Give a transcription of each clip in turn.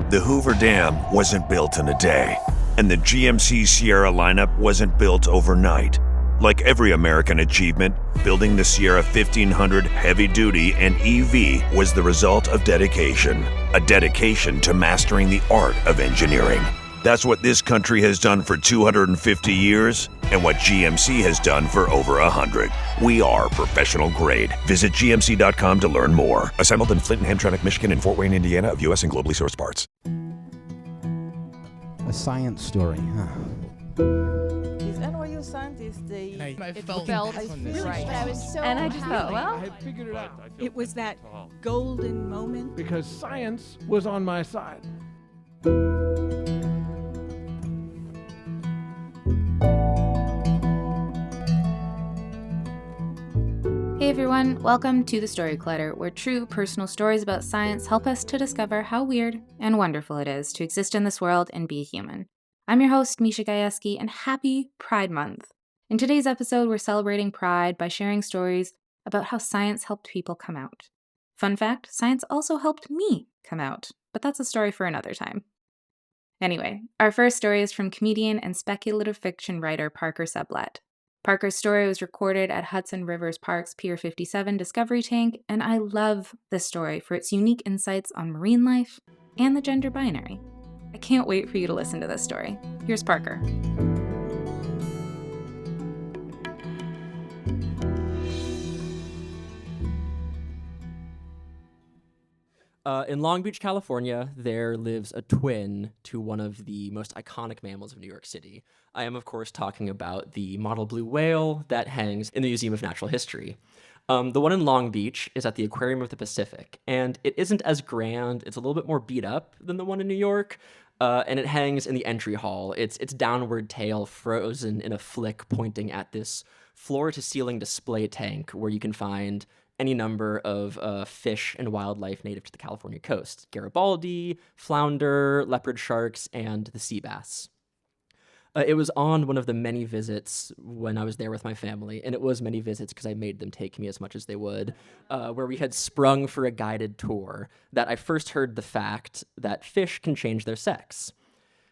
The Hoover Dam wasn't built in a day, and the GMC Sierra lineup wasn't built overnight. Like every American achievement, building the Sierra 1500 Heavy Duty and EV was the result of dedication, a dedication to mastering the art of engineering. That's what this country has done for 250 years and what GMC has done for over 100. We are professional grade. Visit GMC.com to learn more. Assembled in Flint and Hamtramck, Michigan and Fort Wayne, Indiana of U.S. and globally sourced parts. A science story, huh? These NYU scientists, I felt right. But I was so And I just thought, well, I had figured it out It was that golden moment. because science was on my side. Hey everyone, welcome to The Story Clutter, where true personal stories about science help us to discover how weird and wonderful it is to exist in this world and be human. I'm your host, Misha Gajewski, and happy Pride Month. In today's episode, we're celebrating Pride by sharing stories about how science helped people come out. Fun fact, science also helped me come out, but that's a story for another time. Anyway, our first story is from comedian and speculative fiction writer Parker Sublette. Parker's story was recorded at Hudson Rivers Park's Pier 57 Discovery Tank, and I love this story for its unique insights on marine life and the gender binary. I can't wait for you to listen to this story. Here's Parker. In Long Beach, California, there lives a twin to one of the most iconic mammals of New York City. I am, of course, talking about the mottled blue whale that hangs in the Museum of Natural History. The one in Long Beach is at the Aquarium of the Pacific, and it isn't as grand. It's a little bit more beat up than the one in New York, and it hangs in the entry hall. Its downward tail frozen in a flick pointing at this floor-to-ceiling display tank where you can find any number of fish and wildlife native to the California coast. Garibaldi, flounder, leopard sharks, and the sea bass. It was on one of the many visits when I was there with my family, and it was many visits because I made them take me as much as they would, where we had sprung for a guided tour, that I first heard the fact that fish can change their sex.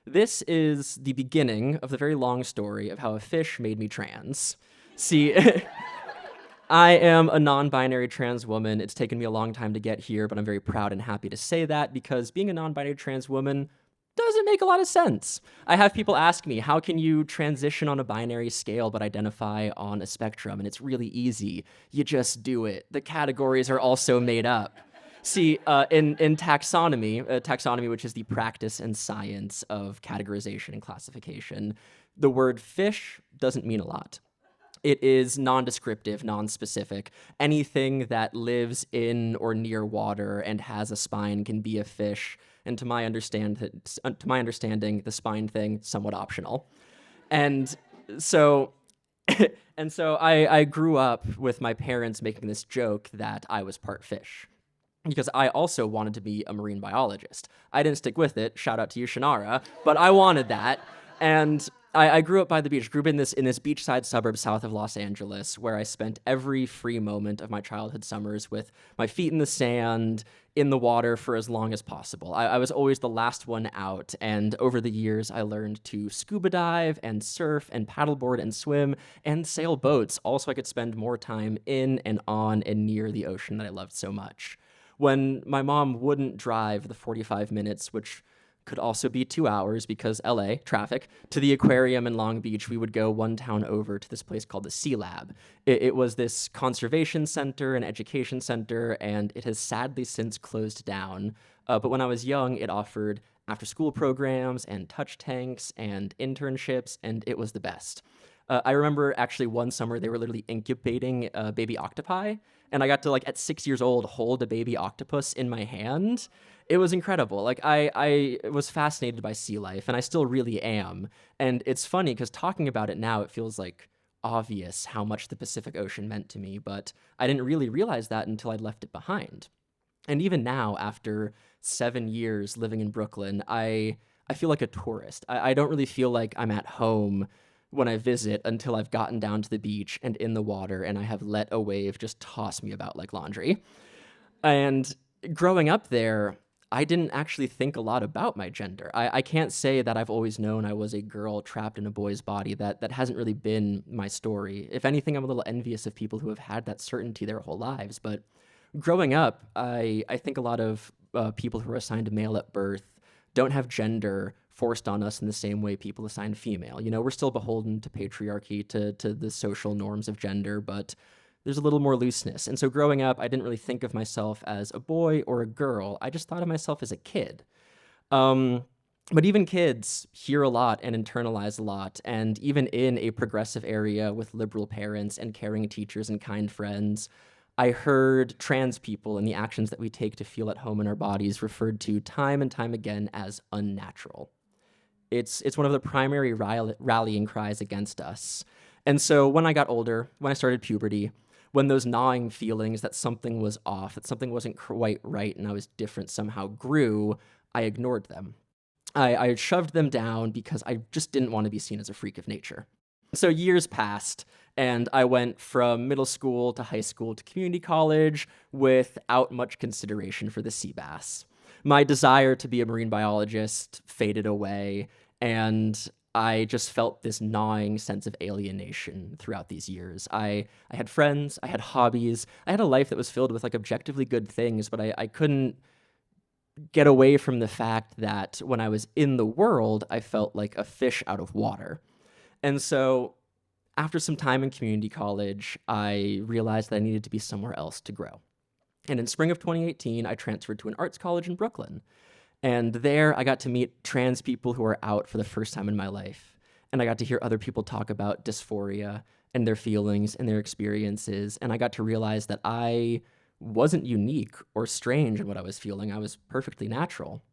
This is the beginning of the very long story of how a fish made me trans. See, I am a non-binary trans woman. It's taken me a long time to get here, but I'm very proud and happy to say that because being a non-binary trans woman doesn't make a lot of sense. I have people ask me, how can you transition on a binary scale but identify on a spectrum? And it's really easy. You just do it. The categories are also made up. See, in taxonomy, which is the practice and science of categorization and classification, the word fish doesn't mean a lot. It is non-descriptive, non-specific. Anything that lives in or near water and has a spine can be a fish. And to my understanding, the spine thing somewhat optional. And so, I grew up with my parents making this joke that I was part fish, because I also wanted to be a marine biologist. I didn't stick with it. Shout out to you, Shannara. But I wanted that, and I grew up by the beach, grew up in this beachside suburb south of Los Angeles, where I spent every free moment of my childhood summers with my feet in the sand, in the water for as long as possible. I was always the last one out, and over the years, I learned to scuba dive and surf and paddleboard and swim and sail boats, all so I could spend more time in and on and near the ocean that I loved so much. When my mom wouldn't drive the 45 minutes, which could also be 2 hours because LA, traffic, to the aquarium in Long Beach, we would go one town over to this place called the Sea Lab. It was this conservation center and education center, and it has sadly since closed down. But when I was young, it offered after-school programs and touch tanks and internships, and it was the best. I remember actually one summer they were literally incubating baby octopi, and I got to, at 6 years old, hold a baby octopus in my hand. It was incredible. I was fascinated by sea life, and I still really am. And it's funny because talking about it now, it feels obvious how much the Pacific Ocean meant to me, but I didn't really realize that until I'd left it behind. And even now, after 7 years living in Brooklyn, I feel like a tourist. I don't really feel like I'm at home when I visit until I've gotten down to the beach and in the water and I have let a wave just toss me about like laundry. And growing up there, I didn't actually think a lot about my gender. I can't say that I've always known I was a girl trapped in a boy's body. That hasn't really been my story. If anything, I'm a little envious of people who have had that certainty their whole lives. But growing up, I think a lot of people who are assigned male at birth don't have gender forced on us in the same way people assign female. You know, we're still beholden to patriarchy, to the social norms of gender, but there's a little more looseness. And so growing up, I didn't really think of myself as a boy or a girl. I just thought of myself as a kid. But even kids hear a lot and internalize a lot. And even in a progressive area with liberal parents and caring teachers and kind friends, I heard trans people and the actions that we take to feel at home in our bodies referred to time and time again as unnatural. It's one of the primary rallying cries against us. And so when I got older, when I started puberty, when those gnawing feelings that something was off, that something wasn't quite right and I was different somehow grew, I ignored them. I shoved them down because I just didn't want to be seen as a freak of nature. So years passed, and I went from middle school to high school to community college without much consideration for the sea bass. My desire to be a marine biologist faded away, and I just felt this gnawing sense of alienation throughout these years. I had friends, I had hobbies, I had a life that was filled with like objectively good things, but I couldn't get away from the fact that when I was in the world, I felt like a fish out of water. And so after some time in community college, I realized that I needed to be somewhere else to grow. And in spring of 2018, I transferred to an arts college in Brooklyn. And there I got to meet trans people who are out for the first time in my life. And I got to hear other people talk about dysphoria and their feelings and their experiences. And I got to realize that I wasn't unique or strange in what I was feeling. I was perfectly natural.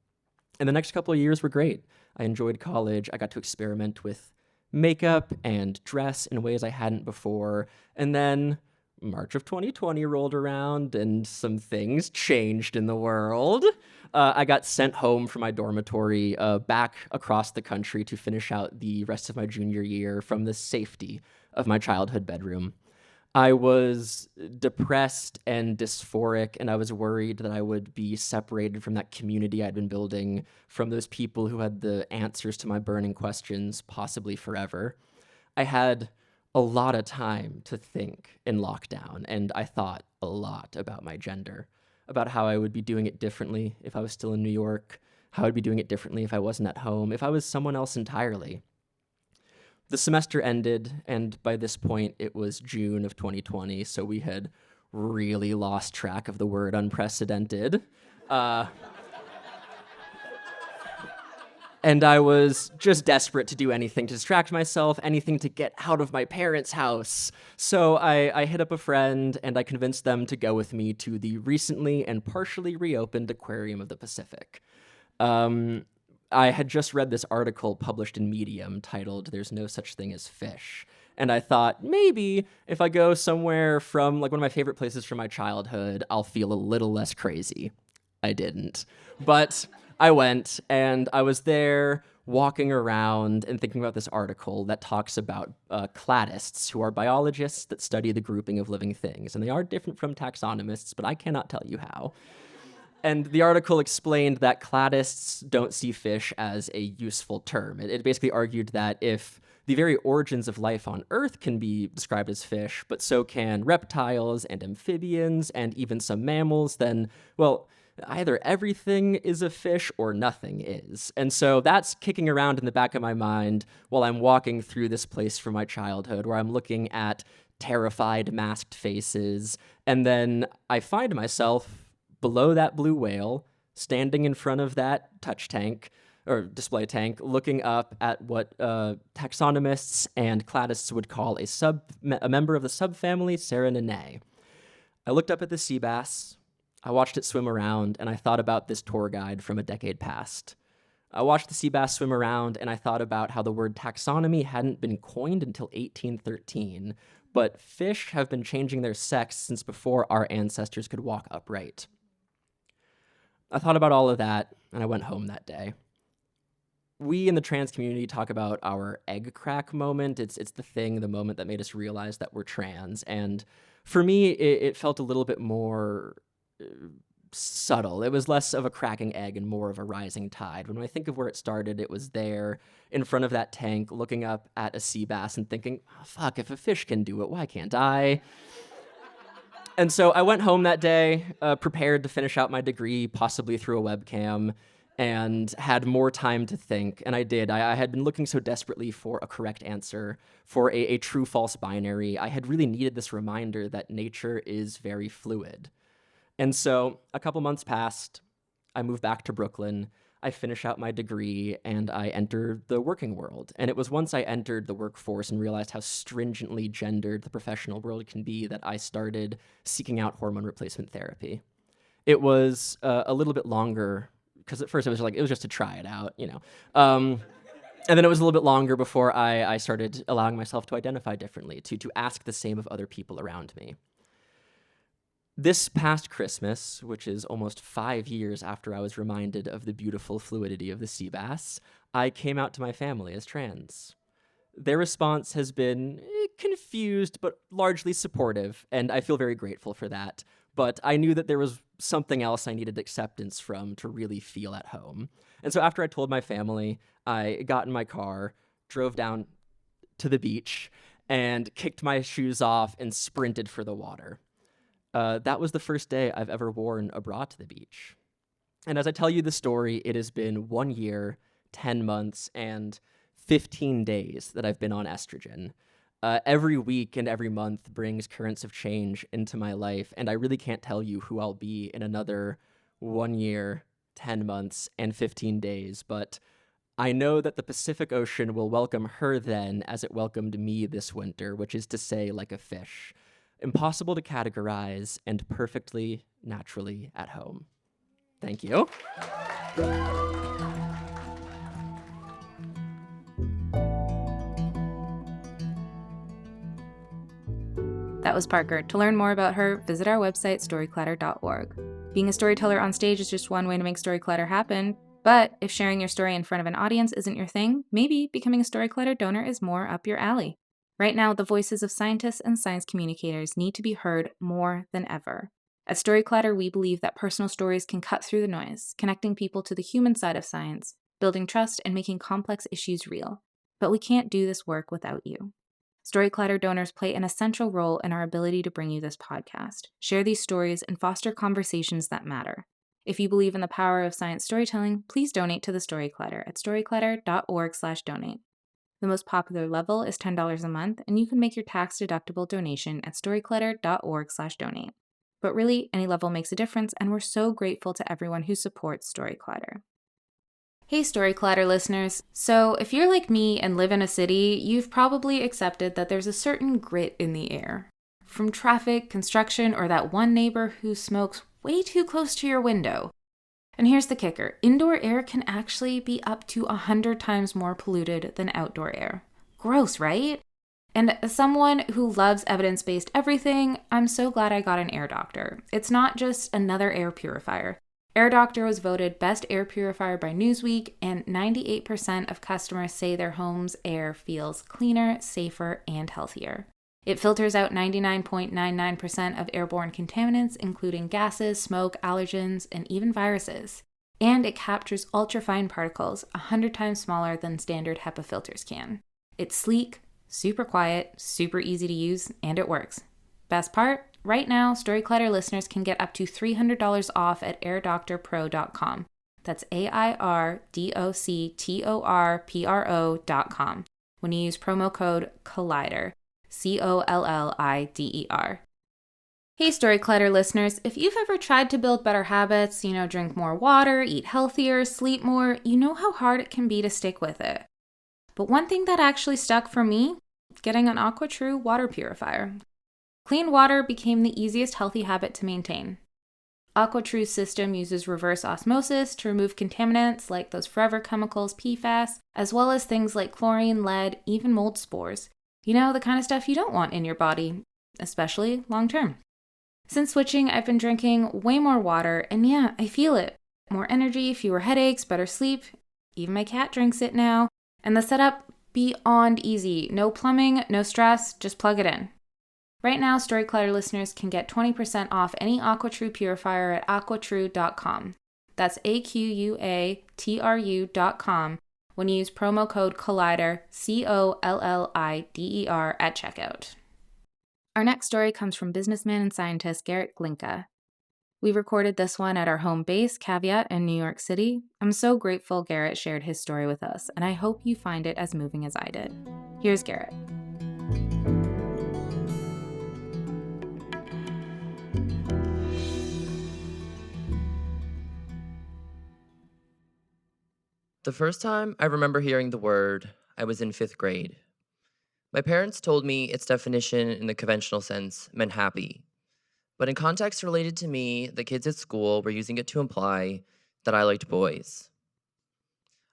And the next couple of years were great. I enjoyed college. I got to experiment with makeup and dress in ways I hadn't before. And then March of 2020 rolled around and some things changed in the world. I got sent home from my dormitory back across the country to finish out the rest of my junior year from the safety of my childhood bedroom. I was depressed and dysphoric, and I was worried that I would be separated from that community I'd been building, from those people who had the answers to my burning questions, possibly forever. I had a lot of time to think in lockdown, and I thought a lot about my gender, about how I would be doing it differently if I was still in New York, how I'd be doing it differently if I wasn't at home, if I was someone else entirely. The semester ended, and by this point, it was June of 2020, so we had really lost track of the word unprecedented. And I was just desperate to do anything to distract myself, anything to get out of my parents' house. So I hit up a friend, and I convinced them to go with me to the recently and partially reopened Aquarium of the Pacific. I had just read this article published in Medium titled "There's No Such Thing as Fish." And I thought, maybe if I go somewhere from like one of my favorite places from my childhood, I'll feel a little less crazy. I didn't. But I went, and I was there walking around and thinking about this article that talks about cladists, who are biologists that study the grouping of living things. And they are different from taxonomists, but I cannot tell you how. And the article explained that cladists don't see fish as a useful term. It basically argued that if the very origins of life on Earth can be described as fish, but so can reptiles and amphibians and even some mammals, then, well, either everything is a fish or nothing is. And so that's kicking around in the back of my mind while I'm walking through this place from my childhood where I'm looking at terrified, masked faces. And then I find myself below that blue whale, standing in front of that touch tank, or display tank, looking up at what taxonomists and cladists would call a member of the subfamily Serraninae. I looked up at the sea bass, I watched it swim around, and I thought about this tour guide from a decade past. I watched the sea bass swim around, and I thought about how the word taxonomy hadn't been coined until 1813, but fish have been changing their sex since before our ancestors could walk upright. I thought about all of that, and I went home that day. We in the trans community talk about our egg crack moment. It's the moment that made us realize that we're trans. And for me, it felt a little bit more subtle. It was less of a cracking egg and more of a rising tide. When I think of where it started, it was there in front of that tank, looking up at a sea bass and thinking, oh, fuck, if a fish can do it, why can't I? And so I went home that day, prepared to finish out my degree, possibly through a webcam, and had more time to think. And I did. I had been looking so desperately for a correct answer, for a true-false binary. I had really needed this reminder that nature is very fluid. And so a couple months passed. I moved back to Brooklyn. I finished out my degree, and I entered the working world. And it was once I entered the workforce and realized how stringently gendered the professional world can be that I started seeking out hormone replacement therapy. It was a little bit longer, because at first it was just to try it out, you know. And then it was a little bit longer before I started allowing myself to identify differently, to ask the same of other people around me. This past Christmas, which is almost 5 years after I was reminded of the beautiful fluidity of the sea bass, I came out to my family as trans. Their response has been confused, but largely supportive, and I feel very grateful for that. But I knew that there was something else I needed acceptance from to really feel at home. And so after I told my family, I got in my car, drove down to the beach, and kicked my shoes off and sprinted for the water. That was the first day I've ever worn a bra to the beach. And as I tell you the story, it has been 1 year, 10 months, and 15 days that I've been on estrogen. Every week and every month brings currents of change into my life, and I really can't tell you who I'll be in another 1 year, 10 months, and 15 days, but I know that the Pacific Ocean will welcome her then as it welcomed me this winter, which is to say, like a fish. Impossible to categorize and perfectly, naturally at home. Thank you. That was Parker. To learn more about her, visit our website, storyclatter.org. Being a storyteller on stage is just one way to make Storyclatter happen, but if sharing your story in front of an audience isn't your thing, maybe becoming a Storyclatter donor is more up your alley. Right now, the voices of scientists and science communicators need to be heard more than ever. At Storyclatter, we believe that personal stories can cut through the noise, connecting people to the human side of science, building trust, and making complex issues real. But we can't do this work without you. Storyclatter donors play an essential role in our ability to bring you this podcast, share these stories, and foster conversations that matter. If you believe in the power of science storytelling, please donate to the Storyclatter at storyclatter.org/donate. The most popular level is $10 a month, and you can make your tax-deductible donation at storyclatter.org/donate. But really, any level makes a difference, and we're so grateful to everyone who supports Storyclatter. Hey Storyclatter listeners. So if you're like me and live in a city, you've probably accepted that there's a certain grit in the air. From traffic, construction, or that one neighbor who smokes way too close to your window. And here's the kicker. Indoor air can actually be up to 100 times more polluted than outdoor air. Gross, right? And as someone who loves evidence-based everything, I'm so glad I got an air doctor. It's not just another air purifier. Air Doctor was voted best air purifier by Newsweek, and 98% of customers say their home's air feels cleaner, safer, and healthier. It filters out 99.99% of airborne contaminants, including gases, smoke, allergens, and even viruses. And it captures ultrafine particles 100 times smaller than standard HEPA filters can. It's sleek, super quiet, super easy to use, and it works. Best part? Right now, Storyclatter listeners can get up to $300 off at airdoctorpro.com. That's AIRDOCTORPRO.com when you use promo code COLLIDER. COLLIDER. Hey Storyclatter listeners, if you've ever tried to build better habits, drink more water, eat healthier, sleep more, you know how hard it can be to stick with it. But one thing that actually stuck for me, getting an AquaTrue water purifier. Clean water became the easiest healthy habit to maintain. AquaTrue's system uses reverse osmosis to remove contaminants like those forever chemicals PFAS, as well as things like chlorine, lead, even mold spores. The kind of stuff you don't want in your body, especially long term. Since switching, I've been drinking way more water, and yeah, I feel it. More energy, fewer headaches, better sleep. Even my cat drinks it now. And the setup, beyond easy. No plumbing, no stress, just plug it in. Right now, Story Clutter listeners can get 20% off any AquaTrue purifier at aquatrue.com. That's AQUATRU.com when you use promo code Collider, COLLIDER, at checkout. Our next story comes from businessman and scientist Garret Glinka. We recorded this one at our home base, Caveat, in New York City. I'm so grateful Garret shared his story with us, and I hope you find it as moving as I did. Here's Garret. The first time I remember hearing the word, I was in 5th grade. My parents told me its definition in the conventional sense meant happy. But in context related to me, the kids at school were using it to imply that I liked boys.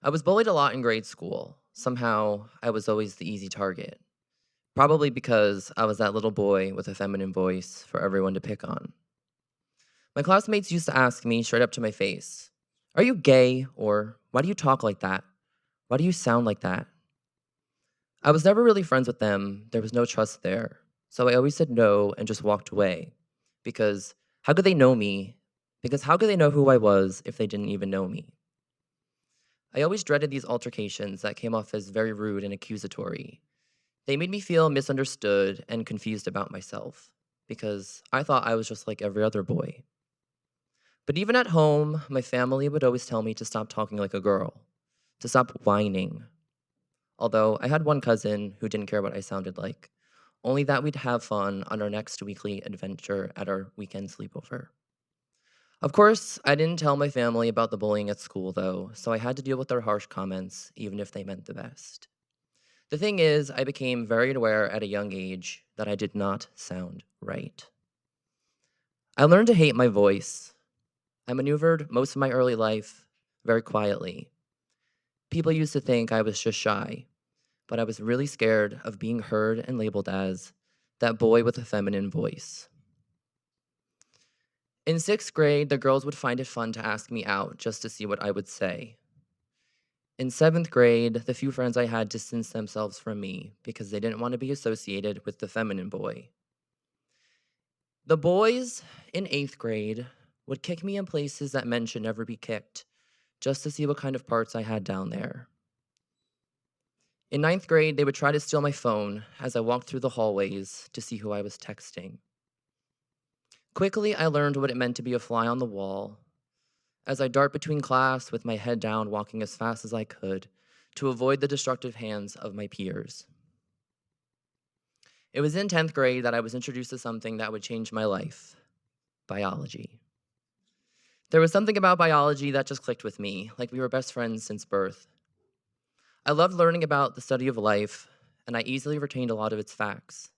I was bullied a lot in grade school. Somehow, I was always the easy target. Probably because I was that little boy with a feminine voice for everyone to pick on. My classmates used to ask me straight up to my face, "Are you gay?" Or, "Why do you talk like that? Why do you sound like that?" I was never really friends with them. There was no trust there. So I always said no and just walked away. Because how could they know me? Because how could they know who I was if they didn't even know me? I always dreaded these altercations that came off as very rude and accusatory. They made me feel misunderstood and confused about myself. Because I thought I was just like every other boy. But even at home, my family would always tell me to stop talking like a girl, to stop whining. Although I had one cousin who didn't care what I sounded like, only that we'd have fun on our next weekly adventure at our weekend sleepover. Of course, I didn't tell my family about the bullying at school, though, so I had to deal with their harsh comments, even if they meant the best. The thing is, I became very aware at a young age that I did not sound right. I learned to hate my voice. I maneuvered most of my early life very quietly. People used to think I was just shy, but I was really scared of being heard and labeled as that boy with a feminine voice. In 6th grade, the girls would find it fun to ask me out just to see what I would say. In 7th grade, the few friends I had distanced themselves from me because they didn't want to be associated with the feminine boy. The boys in 8th grade would kick me in places that men should never be kicked, just to see what kind of parts I had down there. In 9th grade, they would try to steal my phone as I walked through the hallways to see who I was texting. Quickly, I learned what it meant to be a fly on the wall, as I dart between class with my head down, walking as fast as I could to avoid the destructive hands of my peers. It was in 10th grade that I was introduced to something that would change my life: biology. There was something about biology that just clicked with me, like we were best friends since birth. I loved learning about the study of life, and I easily retained a lot of its facts.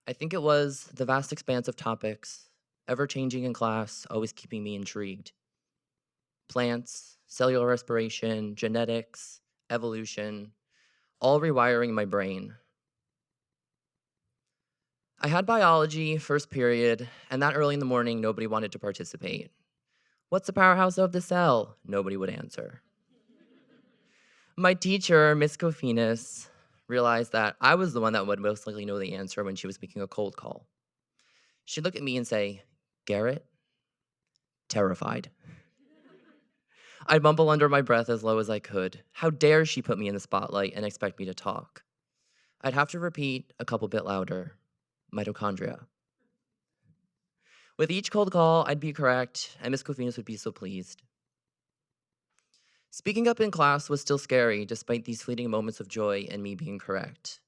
I think it was the vast expanse of topics, ever changing in class, always keeping me intrigued. Plants, cellular respiration, genetics, evolution, all rewiring my brain. I had biology, first period, and that early in the morning, nobody wanted to participate. "What's the powerhouse of the cell?" Nobody would answer. My teacher, Miss Kofinas, realized that I was the one that would most likely know the answer when she was making a cold call. She'd look at me and say, "Garret?" Terrified. I'd mumble under my breath as low as I could. How dare she put me in the spotlight and expect me to talk? I'd have to repeat a couple bit louder. Mitochondria. With each cold call, I'd be correct, and Miss Kofinas would be so pleased. Speaking up in class was still scary, despite these fleeting moments of joy and me being correct.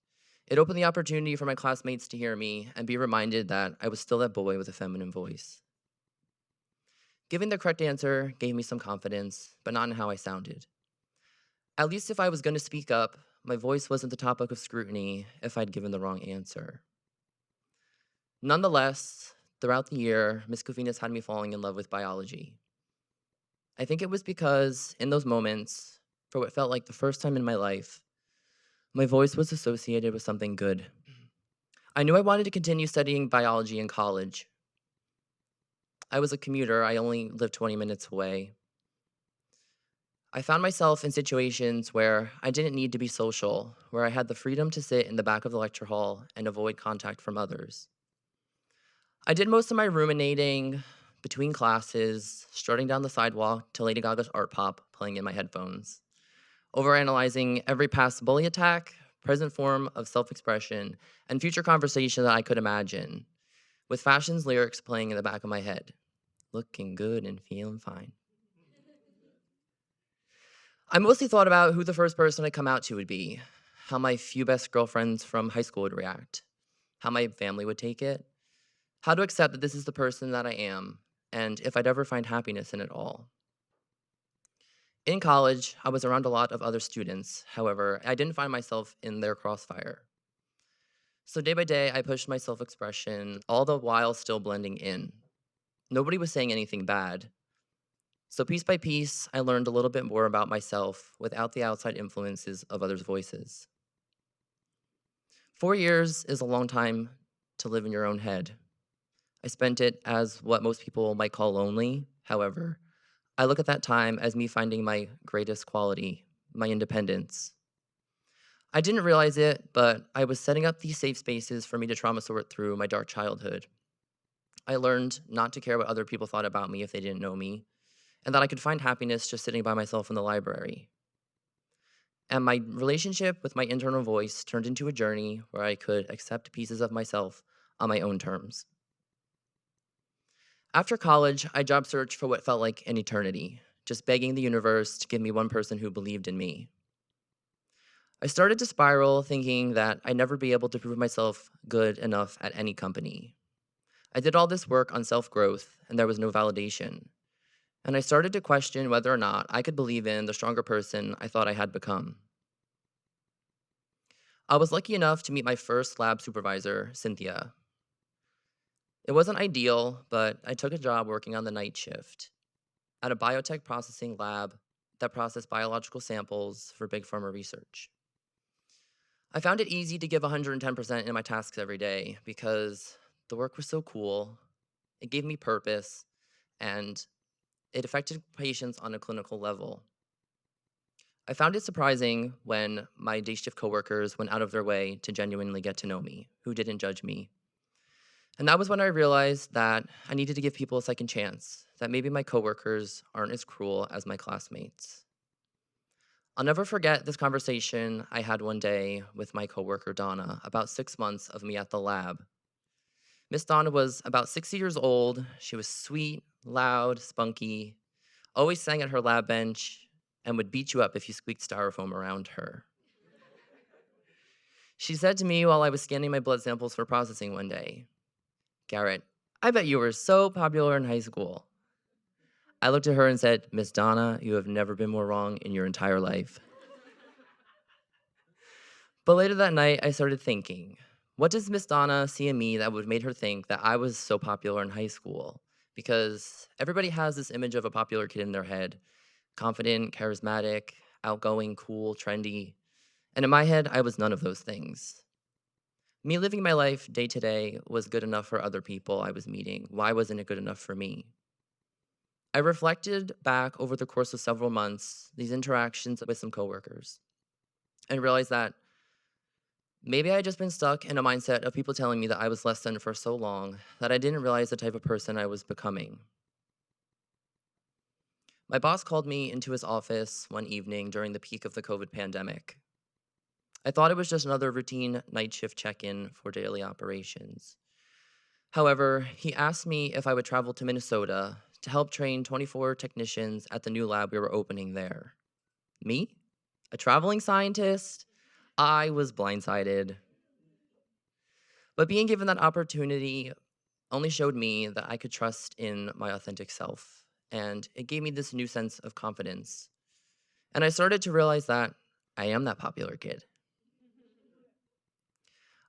It opened the opportunity for my classmates to hear me and be reminded that I was still that boy with a feminine voice. Giving the correct answer gave me some confidence, but not in how I sounded. At least if I was going to speak up, my voice wasn't the topic of scrutiny if I'd given the wrong answer. Nonetheless, throughout the year, Miss Kofinas had me falling in love with biology. I think it was because, in those moments, for what felt like the first time in my life, my voice was associated with something good. I knew I wanted to continue studying biology in college. I was a commuter. I only lived 20 minutes away. I found myself in situations where I didn't need to be social, where I had the freedom to sit in the back of the lecture hall and avoid contact from others. I did most of my ruminating between classes, strutting down the sidewalk to Lady Gaga's Art Pop playing in my headphones, overanalyzing every past bully attack, present form of self-expression, and future conversation that I could imagine, with fashion's lyrics playing in the back of my head. Looking good and feeling fine. I mostly thought about who the first person I'd come out to would be, how my few best girlfriends from high school would react, how my family would take it, how to accept that this is the person that I am, and if I'd ever find happiness in it all. In college, I was around a lot of other students. However, I didn't find myself in their crossfire. So day by day, I pushed my self-expression, all the while still blending in. Nobody was saying anything bad. So piece by piece, I learned a little bit more about myself without the outside influences of others' voices. 4 years is a long time to live in your own head. I spent it as what most people might call lonely. However, I look at that time as me finding my greatest quality, my independence. I didn't realize it, but I was setting up these safe spaces for me to trauma sort through my dark childhood. I learned not to care what other people thought about me if they didn't know me, and that I could find happiness just sitting by myself in the library. And my relationship with my internal voice turned into a journey where I could accept pieces of myself on my own terms. After college, I job searched for what felt like an eternity, just begging the universe to give me one person who believed in me. I started to spiral, thinking that I'd never be able to prove myself good enough at any company. I did all this work on self-growth, and there was no validation. And I started to question whether or not I could believe in the stronger person I thought I had become. I was lucky enough to meet my first lab supervisor, Cynthia. It wasn't ideal, but I took a job working on the night shift at a biotech processing lab that processed biological samples for big pharma research. I found it easy to give 110% in my tasks every day because the work was so cool, it gave me purpose, and it affected patients on a clinical level. I found it surprising when my day shift coworkers went out of their way to genuinely get to know me, who didn't judge me. And that was when I realized that I needed to give people a second chance, that maybe my coworkers aren't as cruel as my classmates. I'll never forget this conversation I had one day with my coworker Donna, about 6 months of me at the lab. Miss Donna was about 60 years old. She was sweet, loud, spunky, always sang at her lab bench, and would beat you up if you squeaked styrofoam around her. She said to me while I was scanning my blood samples for processing one day, "Garret, I bet you were so popular in high school." I looked at her and said, "Miss Donna, you have never been more wrong in your entire life." But later that night, I started thinking, what does Miss Donna see in me that would made her think that I was so popular in high school? Because everybody has this image of a popular kid in their head. Confident, charismatic, outgoing, cool, trendy. And in my head, I was none of those things. Me living my life day to day was good enough for other people I was meeting. Why wasn't it good enough for me? I reflected back over the course of several months, these interactions with some coworkers, and realized that maybe I had just been stuck in a mindset of people telling me that I was less than for so long that I didn't realize the type of person I was becoming. My boss called me into his office one evening during the peak of the COVID pandemic. I thought it was just another routine night shift check-in for daily operations. However, he asked me if I would travel to Minnesota to help train 24 technicians at the new lab we were opening there. Me? A traveling scientist? I was blindsided. But being given that opportunity only showed me that I could trust in my authentic self, and it gave me this new sense of confidence. And I started to realize that I am that popular kid.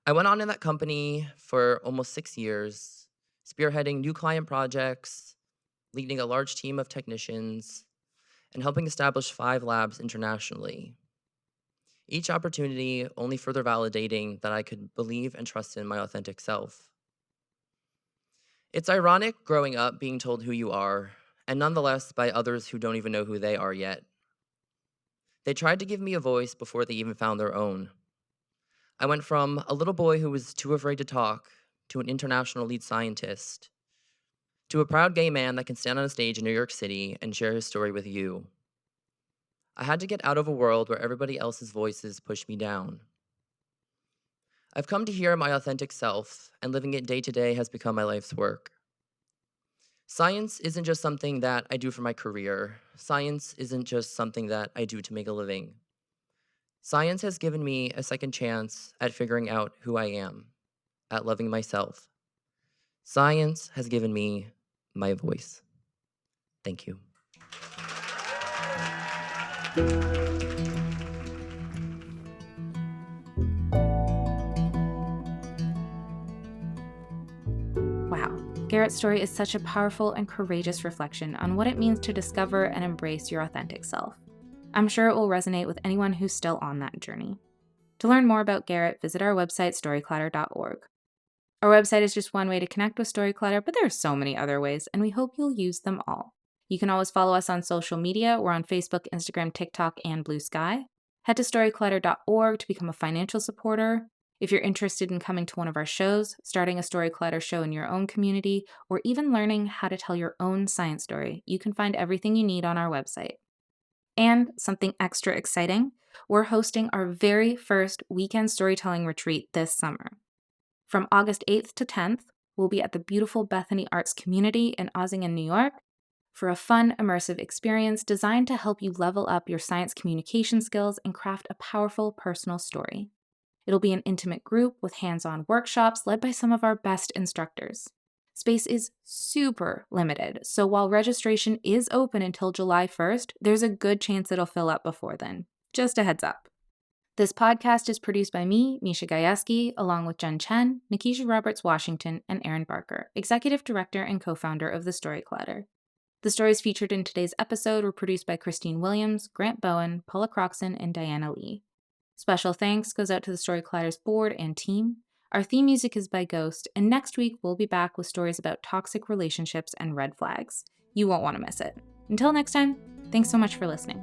I went on in that company for almost 6 years, spearheading new client projects, leading a large team of technicians, and helping establish 5 labs internationally. Each opportunity only further validating that I could believe and trust in my authentic self. It's ironic growing up being told who you are, and nonetheless by others who don't even know who they are yet. They tried to give me a voice before they even found their own. I went from a little boy who was too afraid to talk to an international lead scientist, to a proud gay man that can stand on a stage in New York City and share his story with you. I had to get out of a world where everybody else's voices push me down. I've come to hear my authentic self, and living it day to day has become my life's work. Science isn't just something that I do for my career. Science isn't just something that I do to make a living. Science has given me a second chance at figuring out who I am, at loving myself. Science has given me my voice. Thank you. Wow, Garret's story is such a powerful and courageous reflection on what it means to discover and embrace your authentic self. I'm sure it will resonate with anyone who's still on that journey. To learn more about Garret, visit our website, storyclatter.org. Our website is just one way to connect with Storyclatter, but there are so many other ways, and we hope you'll use them all. You can always follow us on social media. We're on Facebook, Instagram, TikTok, and Blue Sky. Head to storyclatter.org to become a financial supporter. If you're interested in coming to one of our shows, starting a Storyclatter show in your own community, or even learning how to tell your own science story, you can find everything you need on our website. And something extra exciting, we're hosting our very first weekend storytelling retreat this summer. From August 8th to 10th, we'll be at the beautiful Bethany Arts Community in Ossington, New York, for a fun, immersive experience designed to help you level up your science communication skills and craft a powerful personal story. It'll be an intimate group with hands-on workshops led by some of our best instructors. Space is super limited, so while registration is open until July 1st, there's a good chance it'll fill up before then. Just a heads up. This podcast is produced by me, Misha Gajewski, along with Jen Chen, Nikisha Roberts-Washington, and Aaron Barker, Executive Director and co-founder of The Storyclatter. The stories featured in today's episode were produced by Christine Williams, Grant Bowen, Paula Croxon, and Diana Lee. Special thanks goes out to the Storyclatter's board and team. Our theme music is by Ghost, and next week we'll be back with stories about toxic relationships and red flags. You won't want to miss it. Until next time, thanks so much for listening.